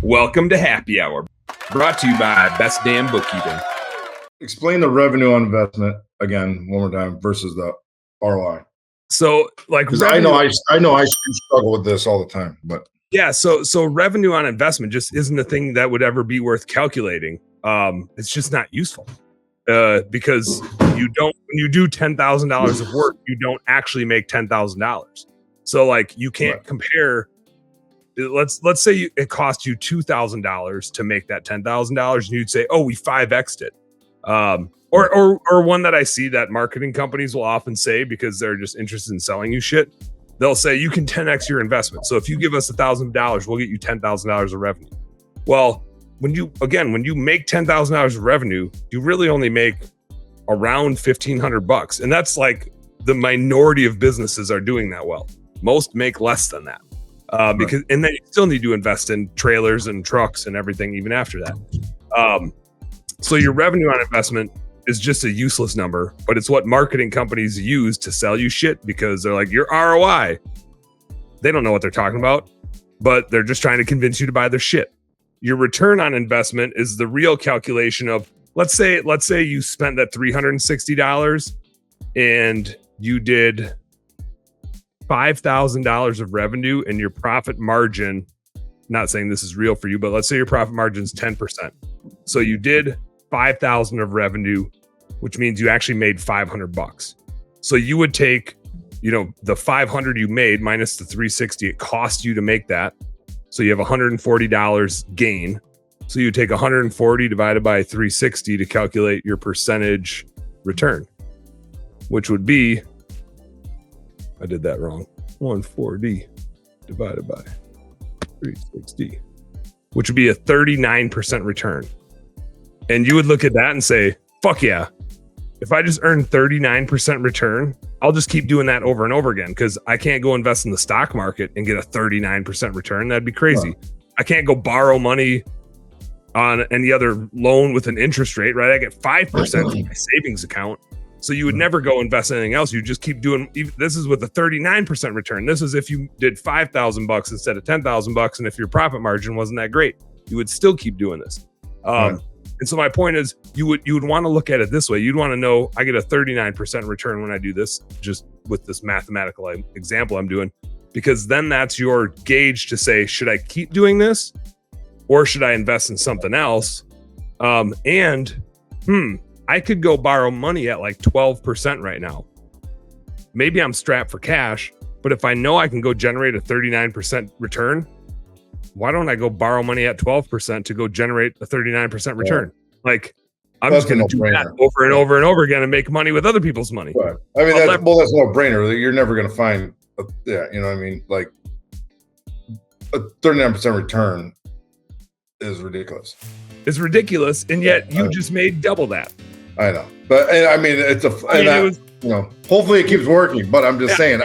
Welcome to Happy Hour, brought to you by Best Damn Bookkeeping. Explain the revenue on investment again one more time versus the ROI. So, like, I know I struggle with this all the time, but yeah. So revenue on investment just isn't a thing that would ever be worth calculating. It's just not useful because you don't. When you do $10,000 of work, you don't actually make $10,000. So, like, you can't compare. Let's say it cost you $2,000 to make that $10,000, and you'd say, "Oh, we 5x'd it." Or one that I see that marketing companies will often say because they're just interested in selling you shit. They'll say you can 10x your investment. So if you give us $1,000, we'll get you $10,000 of revenue. Well, when you make $10,000 of revenue, you really only make around $1,500, and that's like the minority of businesses are doing that well. Most make less than that. Because and then you still need to invest in trailers and trucks and everything even after that. So your revenue on investment is just a useless number, but it's what marketing companies use to sell you shit because they're like, your ROI. They don't know what they're talking about, but they're just trying to convince you to buy their shit. Your return on investment is the real calculation of, let's say you spent that $360 and you did $5,000 of revenue and your profit margin, not saying this is real for you, but let's say your profit margin is 10%. So you did 5,000 of revenue, which means you actually made $500. So you would take, the 500 you made minus the 360 it cost you to make that. So you have $140 gain. So you take 140 divided by 360 to calculate your percentage return, which would be, I did that wrong, 140 divided by 360, which would be a 39% return. And you would look at that and say, fuck yeah. If I just earn 39% return, I'll just keep doing that over and over again because I can't go invest in the stock market and get a 39% return. That'd be crazy. Wow. I can't go borrow money on any other loan with an interest rate, right? I get 5% from my savings account. So you would never go invest in anything else. You just keep doing, this is with a 39% return. This is if you did $5,000 instead of $10,000. And if your profit margin wasn't that great, you would still keep doing this. And so my point is you would want to look at it this way. You'd want to know, I get a 39% return when I do this, just with this mathematical example I'm doing, because then that's your gauge to say, should I keep doing this or should I invest in something else? I could go borrow money at like 12% right now. Maybe I'm strapped for cash, but if I know I can go generate a 39% return, why don't I go borrow money at 12% to go generate a 39% return? Yeah. Like, I'm just going to do that over and over and over again and make money with other people's money. Right. I mean, that's no brainer. You're never going to find, like a 39% return is ridiculous. It's ridiculous, and yet you just made double that. I know, but I mean, hopefully it keeps working. But I'm just saying,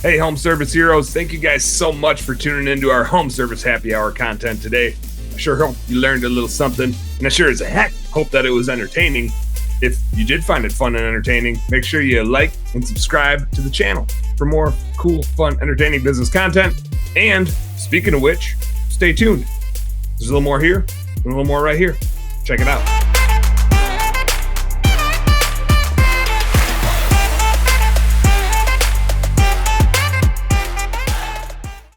Hey, home service heroes, thank you guys so much for tuning into our home service happy hour content today. I sure hope you learned a little something, and I sure as heck hope that it was entertaining. If you did find it fun and entertaining, make sure you like and subscribe to the channel for more cool, fun, entertaining business content. And speaking of which, stay tuned. There's a little more here and a little more right here. Check it out.